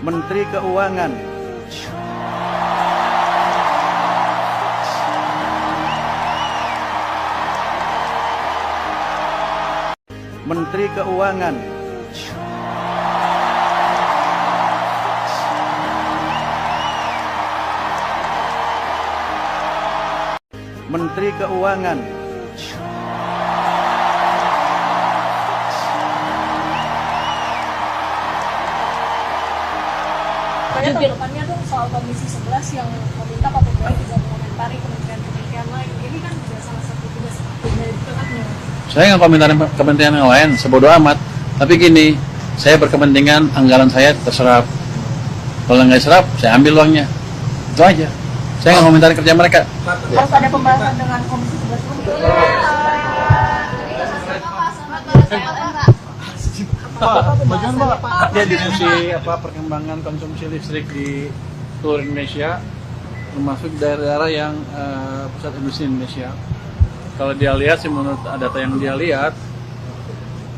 Menteri Keuangan, Menteri Keuangan, Menteri Keuangan, Saya tanggapannya dong soal Komisi 11 yang meminta Pak Pegawai juga mengomentari kementerian-kementerian lain. Ini kan juga salah satu tugas dari tengahnya. Saya nggak komentarin kementerian yang lain, sebodoh amat. Tapi gini, saya berkepentingan anggaran saya terserap. Kalau nggak diserap, saya ambil uangnya. Itu aja. Saya nggak komentarin kerja mereka. Harus ada pembahasan dengan Komisi 11 dulu. Dia diskusi perkembangan konsumsi listrik di seluruh Indonesia, termasuk daerah-daerah yang pusat industri Indonesia. Kalau dia lihat sih, menurut data yang dia lihat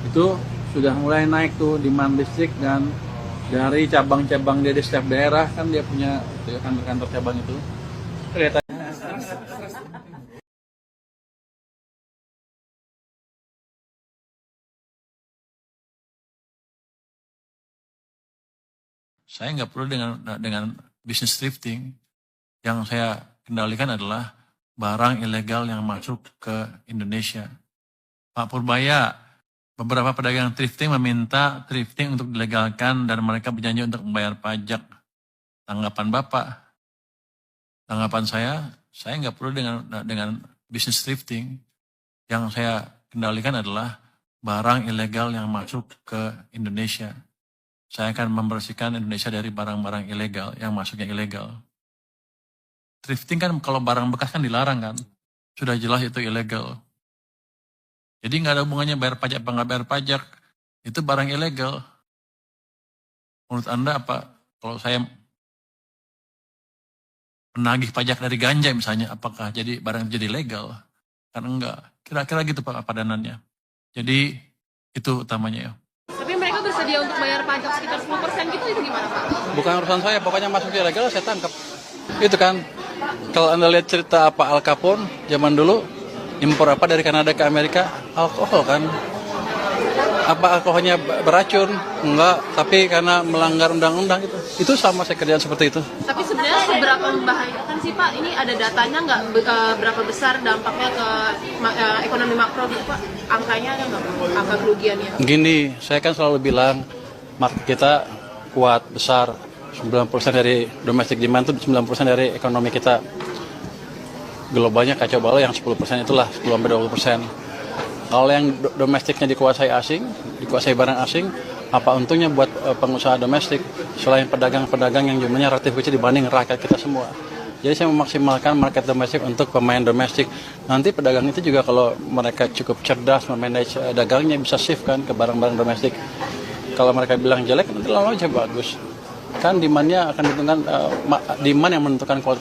itu sudah mulai naik tuh demand listrik, dan dari cabang-cabang dia di setiap daerah kan dia punya kantor-kantor cabang itu kelihatan. Saya nggak perlu dengan bisnis thrifting. Yang saya kendalikan adalah barang ilegal yang masuk ke Indonesia. Pak Purbaya, beberapa pedagang thrifting meminta thrifting untuk dilegalkan dan mereka berjanji untuk membayar pajak. Tanggapan Bapak? Tanggapan saya nggak perlu dengan bisnis thrifting. Yang saya kendalikan adalah barang ilegal yang masuk ke Indonesia. Saya akan membersihkan Indonesia dari barang-barang ilegal yang masuknya ilegal. Thrifting kan kalau barang bekas kan dilarang kan, sudah jelas itu ilegal. Jadi nggak ada hubungannya bayar pajak apa nggak bayar pajak, itu barang ilegal. Menurut Anda apa? Kalau saya menagih pajak dari ganja misalnya, apakah jadi barang jadi legal? Kan enggak. Kira-kira gitu Pak padanannya. Jadi itu utamanya ya. Tapi mereka bersedia untuk bayar pajak sekitar 10% gitu, itu gimana Pak? Bukan urusan saya, pokoknya masuk ilegal saya tangkap. Itu kan, kalau Anda lihat cerita apa Al Capone zaman dulu, impor apa dari Kanada ke Amerika? Alkohol kan. Apa alkoholnya beracun? Enggak, tapi karena melanggar undang-undang gitu. Itu sama saya kerjaan seperti itu. Tapi sebenarnya seberapa membahayakan sih Pak? Ini ada datanya nggak berapa besar dampaknya ke ekonomi makro gitu Pak? Angkanya ada nggak? Angka kerugiannya? Gini, saya kan selalu bilang market kita kuat, besar. 90% dari domestic demand itu 9% dari ekonomi kita. Globalnya kacau balau, yang 10% itulah, 10-20%. Kalau yang domestiknya dikuasai asing, dikuasai barang asing, apa untungnya buat pengusaha domestik selain pedagang-pedagang yang jumlahnya relatif kecil dibanding rakyat kita semua. Jadi saya memaksimalkan market domestik untuk pemain domestik. Nanti pedagang itu juga kalau mereka cukup cerdas memanage dagangnya bisa shift kan ke barang-barang domestik. Kalau mereka bilang jelek, nanti lalu aja bagus. Kan demand-nya akan ditentukan, demand yang menentukan kualitas.